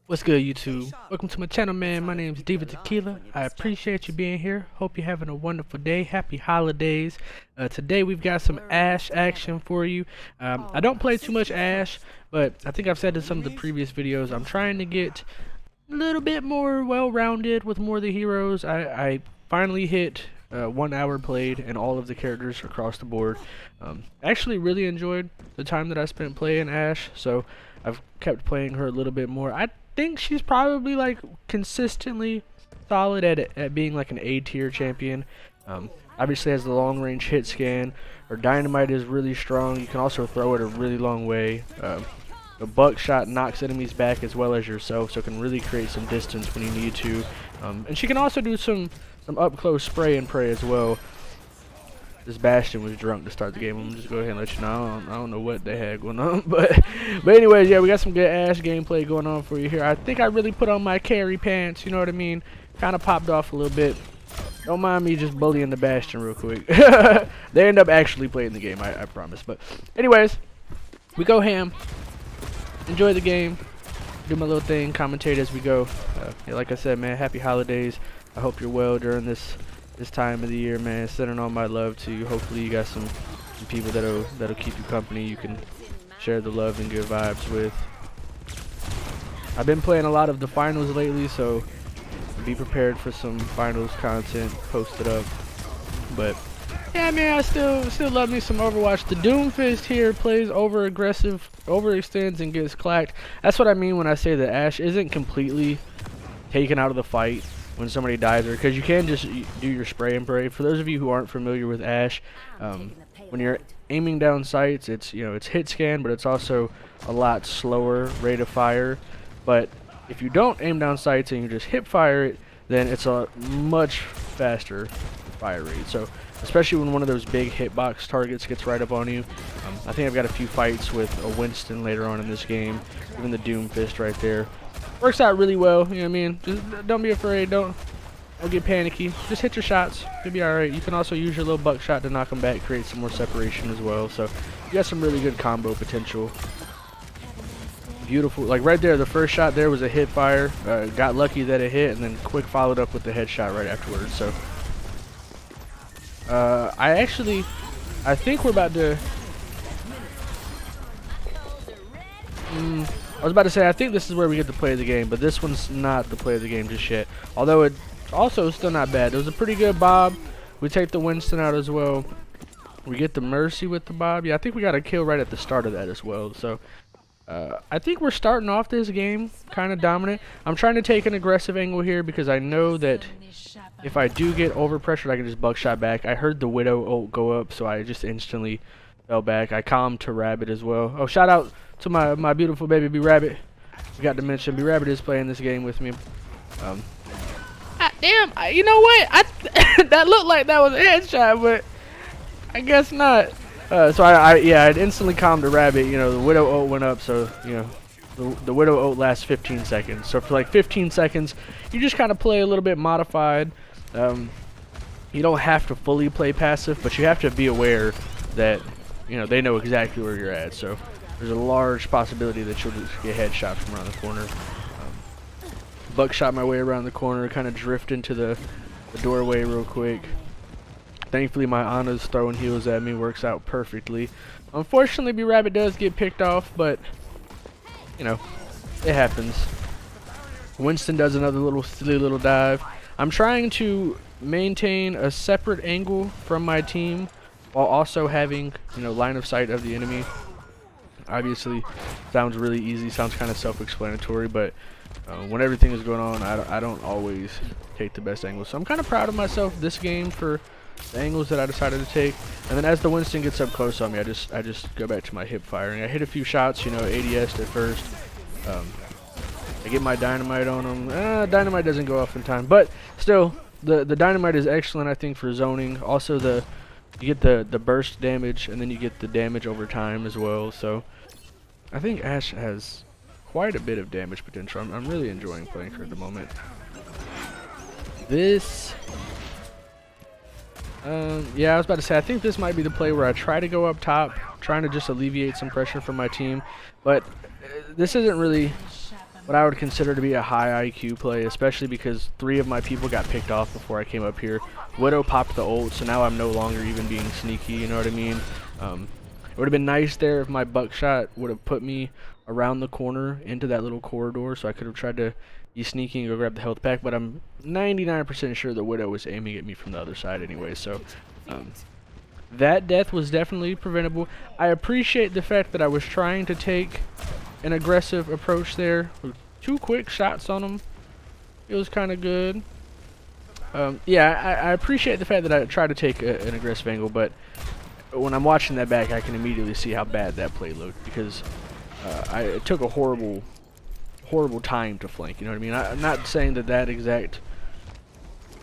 What's good, YouTube? Welcome to my channel, man. My name is DivaTequila. I appreciate you being here. Hope you're having a wonderful day. Happy holidays. Today we've got some Ashe action for you. I don't play too much Ashe, but I think I've said in some of the previous videos, I'm trying to get a little bit more well-rounded with more of the heroes. I finally hit 1 hour played and all of the characters across the board. Actually really enjoyed the time that I spent playing Ashe, so I've kept playing her a little bit more. I think she's probably like consistently solid at being like an A tier champion. Obviously has the long range hit scan. Her Dynamite is really strong. You can also throw it a really long way. The buckshot knocks enemies back as well as yourself, so it can really create some distance when you need to. And she can also do some up close spray and pray as well. This Bastion was drunk to start the game. I'm just go ahead and let you know. I don't know what they had going on, but anyways, yeah, we got some good Ashe gameplay going on for you here. I think I really put on my carry pants. You know what I mean? Kind of popped off a little bit. Don't mind me just bullying the Bastion real quick. They end up actually playing the game, I promise. But anyways, we go ham. Enjoy the game. Do my little thing. Commentate as we go. Yeah, like I said, man, happy holidays. I hope you're well during this time of the year, man. Sending all my love to you. Hopefully you got some people that'll keep you company. You can share the love and good vibes with. I've been playing a lot of the finals lately, so be prepared for some finals content posted up. But yeah, man, I still love me some Overwatch. The Doomfist here plays over aggressive, overextends, and gets clacked. That's what I mean when I say that Ashe isn't completely taken out of the fight when somebody dies, or because you can just do your spray and pray. For those of you who aren't familiar with Ashe, when you're aiming down sights, it's it's hit scan, but it's also a lot slower rate of fire. But if you don't aim down sights and you just hip fire it, then it's a much faster fire rate. So especially when one of those big hitbox targets gets right up on you. I think I've got a few fights with a Winston later on in this game, even the Doomfist right there. Works out really well, you know what I mean? Just don't be afraid, don't get panicky. Just hit your shots, you'll be alright. You can also use your little buckshot to knock them back, create some more separation as well. So you got some really good combo potential. Beautiful, like right there, the first shot there was a hit fire. Got lucky that it hit, and then quick followed up with the headshot right afterwards. So I think we're about to I was about to say, I think this is where we get to play the game, but this one's not the play of the game just yet. Although it also is still not bad. It was a pretty good Bob. We take the Winston out as well. We get the Mercy with the Bob. Yeah, I think we got a kill right at the start of that as well. So I think we're starting off this game kind of dominant. I'm trying to take an aggressive angle here because I know that if I do get overpressured, I can just buckshot back. I heard the Widow ult go up, so I just instantly fell back. I calmed to Rabbit as well. Oh, shout out to my beautiful baby B Rabbit. Forgot to mention B Rabbit is playing this game with me. Damn, you know what? That looked like that was a headshot, but I guess not. So I instantly calmed the Rabbit. You know, the Widow ult went up, so you know the Widow ult lasts 15 seconds. So for like 15 seconds, you just kind of play a little bit modified. You don't have to fully play passive, but you have to be aware that they know exactly where you're at. So there's a large possibility that you'll just get headshot from around the corner. Buckshot my way around the corner, kind of drift into the doorway real quick. Thankfully, my Anna's throwing heals at me works out perfectly. Unfortunately, B-Rabbit does get picked off, but it happens. Winston does another silly little dive. I'm trying to maintain a separate angle from my team while also having line of sight of the enemy. Obviously sounds really easy, sounds kind of self-explanatory, but when everything is going on, I don't always take the best angle. So I'm kind of proud of myself this game for the angles that I decided to take. And then as the Winston gets up close on me, I just go back to my hip firing. I hit a few shots, ADS at first. I get my Dynamite on him. Dynamite doesn't go off in time, but still the Dynamite is excellent, I think, for zoning. Also you get the burst damage, and then you get the damage over time as well. So I think Ashe has quite a bit of damage potential. I'm really enjoying playing her at the moment. Yeah, I was about to say, I think this might be the play where I try to go up top, trying to just alleviate some pressure from my team. But this isn't really what I would consider to be a high IQ play, especially because 3 of my people got picked off before I came up here. Widow popped the ult, so now I'm no longer even being sneaky, you know what I mean? It would have been nice there if my buckshot would have put me around the corner into that little corridor, so I could have tried to be sneaky and go grab the health pack, but I'm 99% sure the Widow was aiming at me from the other side anyway, so that death was definitely preventable. I appreciate the fact that I was trying to take an aggressive approach there. 2 quick shots on him. It was kind of good. Yeah, I appreciate the fact that I tried to take an aggressive angle, but when I'm watching that back, I can immediately see how bad that play looked, because it took a horrible time to flank, you know what I mean? I'm not saying that exact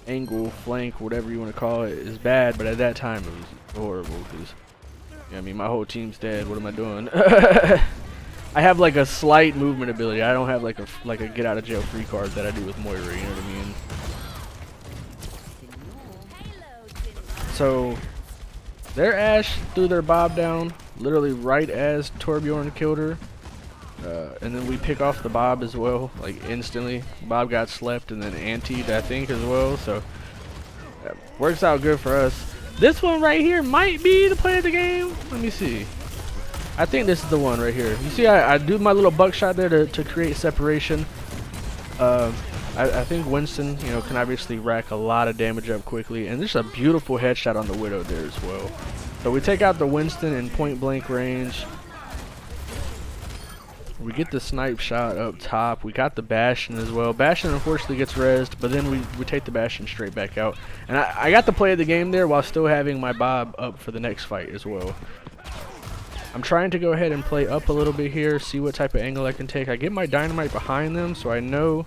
angle, flank, whatever you want to call it, is bad, but at that time it was horrible, because, yeah, I mean, my whole team's dead. What am I doing? I have like a slight movement ability. I don't have like a get out of jail free card that I do with Moira, you know what I mean? So their Ashe threw their Bob down literally right as Torbjorn killed her. And then we pick off the Bob as well, like instantly. Bob got slept and then antied, I think, as well, so works out good for us. This one right here might be the play of the game. Let me see. I think this is the one right here. You see, I do my little buckshot there to create separation. I think Winston, you know, can obviously rack a lot of damage up quickly, and there's a beautiful headshot on the Widow there as well. So we take out the Winston in point blank range. We get the snipe shot up top. We got the Bastion as well. Bastion unfortunately gets rezzed, but then we take the Bastion straight back out. And I got the play of the game there while still having my Bob up for the next fight as well. I'm trying to go ahead and play up a little bit here, see what type of angle I can take. I get my Dynamite behind them, so I know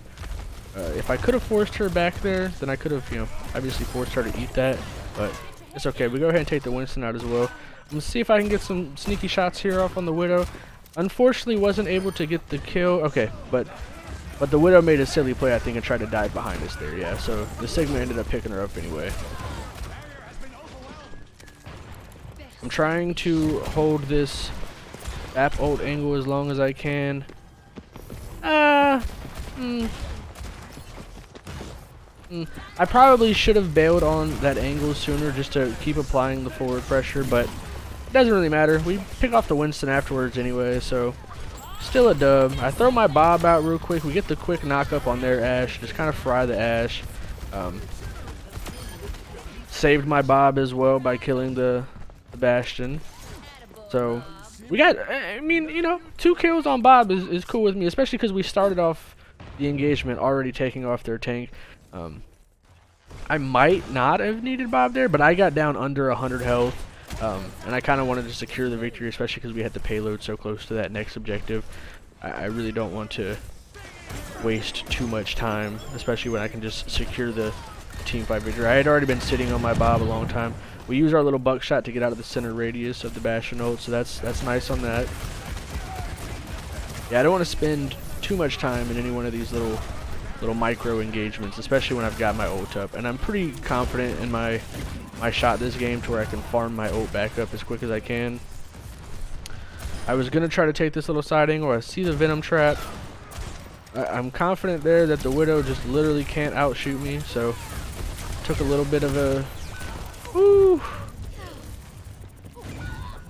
if I could have forced her back there, then I could have, you know, obviously forced her to eat that. But it's okay. We go ahead and take the Winston out as well. I'm going to see if I can get some sneaky shots here off on the Widow. Unfortunately, wasn't able to get the kill. Okay, but the Widow made a silly play, I think, and tried to dive behind us there. Yeah, so the Sigma ended up picking her up anyway. I'm trying to hold this app ult angle as long as I can. I probably should have bailed on that angle sooner just to keep applying the forward pressure, but it doesn't really matter. We pick off the Winston afterwards anyway, so still a dub. I throw my Bob out real quick. We get the quick knock up on their Ashe, just kind of fry the Ashe. Saved my Bob as well by killing the Bastion. So we got, I mean, you know, 2 kills on Bob is cool with me, especially because we started off the engagement already taking off their tank. I might not have needed Bob there, but I got down under 100 health, and I kind of wanted to secure the victory, especially because we had the payload so close to that next objective. I really don't want to waste too much time, especially when I can just secure the teamfight victory. I had already been sitting on my Bob a long time. We use our little buckshot to get out of the center radius of the Bastion ult, so that's nice on that. Yeah, I don't want to spend too much time in any one of these little micro engagements, especially when I've got my ult up. And I'm pretty confident in my shot this game to where I can farm my ult back up as quick as I can. I was gonna try to take this little side angle. I see the Venom trap. I'm confident there that the Widow just literally can't outshoot me, so took a little bit of a woo.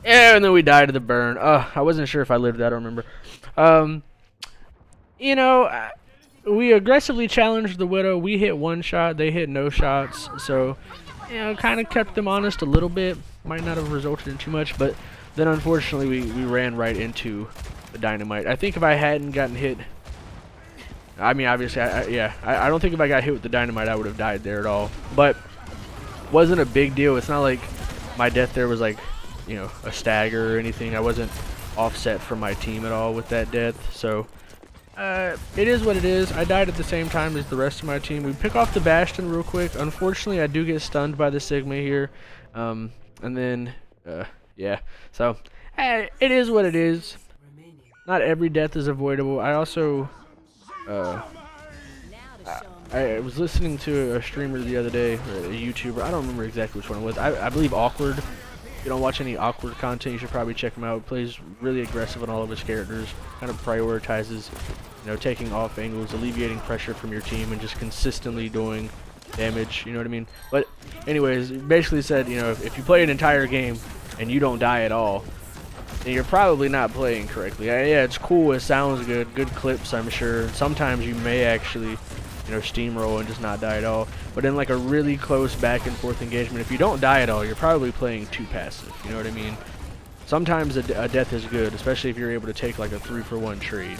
Yeah, and then we died to the burn. I wasn't sure if I lived that, I don't remember. You know, we aggressively challenged the Widow. We hit 1 shot, they hit no shots, so, you know, kind of kept them honest a little bit. Might not have resulted in too much, but then unfortunately we ran right into the Dynamite. I think if I hadn't gotten hit, I mean, obviously, I don't think if I got hit with the Dynamite I would have died there at all, but wasn't a big deal. It's not like my death there was like, you know, a stagger or anything. I wasn't offset from my team at all with that death, so it is what it is. I died at the same time as the rest of my team. We pick off the Bastion real quick. Unfortunately, I do get stunned by the Sigma here, and then yeah, so it is what it is. Not every death is avoidable. I also I was listening to a streamer the other day, or a YouTuber. I don't remember exactly which one it was. I believe Awkward. If you don't watch any Awkward content, you should probably check him out. He plays really aggressive on all of his characters. Kind of prioritizes you know, taking off angles, alleviating pressure from your team, and just consistently doing damage, you know what I mean? But anyways, basically said, you know, if you play an entire game and you don't die at all, then you're probably not playing correctly. Yeah, it's cool, it sounds good, good clips, I'm sure. Sometimes you may actually, you know, steamroll and just not die at all. But in like a really close back and forth engagement, if you don't die at all, you're probably playing too passive, you know what I mean? Sometimes a death is good, especially if you're able to take like a 3-for-1 trade.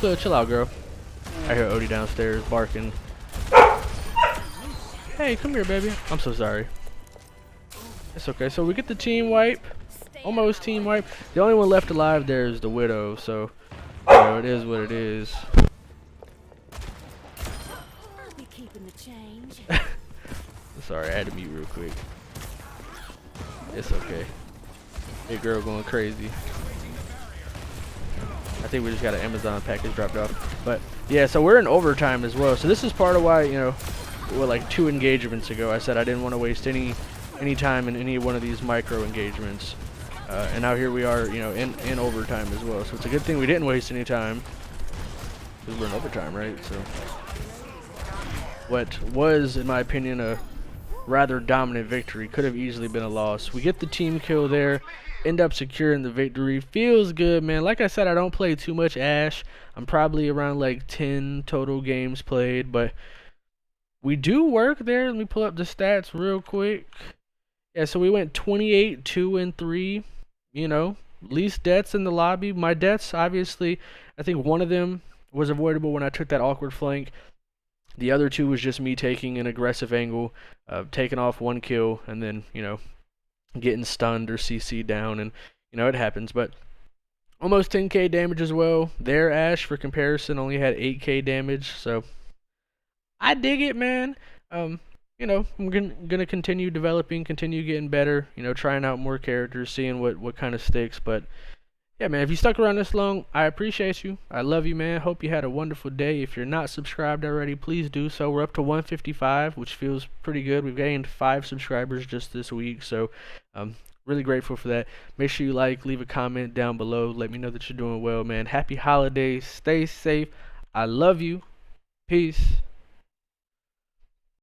So chill out, girl. I hear Odie downstairs barking. Hey, come here, baby. I'm so sorry. It's okay. So we get the team wipe. Almost team wipe. The only one left alive there is the Widow, so you know, it is what it is. I'll be keeping the change. Sorry, I had to mute real quick. It's okay. Big girl going crazy. I think we just got an Amazon package dropped off. But yeah, so we're in overtime as well. So this is part of why, you know, well, like 2 engagements ago, I said I didn't want to waste any time in any one of these micro engagements. And now here we are, you know, in overtime as well. So it's a good thing we didn't waste any time, because we're in overtime, right? So what was, in my opinion, a rather dominant victory could have easily been a loss. We get the team kill there, end up securing the victory. Feels good, man. Like I said, I don't play too much Ashe. I'm probably around like 10 total games played, but we do work there. Let me pull up the stats real quick. Yeah, so we went 28, 2, and 3. You know, least deaths in the lobby. My deaths, obviously, I think one of them was avoidable when I took that awkward flank. The other 2 was just me taking an aggressive angle, taking off 1 kill, and then, you know, getting stunned or CC'd down, and, you know, it happens. But almost 10k damage as well. Their Ashe, for comparison, only had 8k damage, so I dig it, man. You know, I'm gonna continue developing, continue getting better, you know, trying out more characters, seeing what kind of sticks. But yeah, man, if you stuck around this long, I appreciate you. I love you, man. Hope you had a wonderful day. If you're not subscribed already, please do so. We're up to 155, which feels pretty good. We've gained 5 subscribers just this week, so really grateful for that. Make sure you like, leave a comment down below. Let me know that you're doing well, man. Happy holidays. Stay safe. I love you. Peace.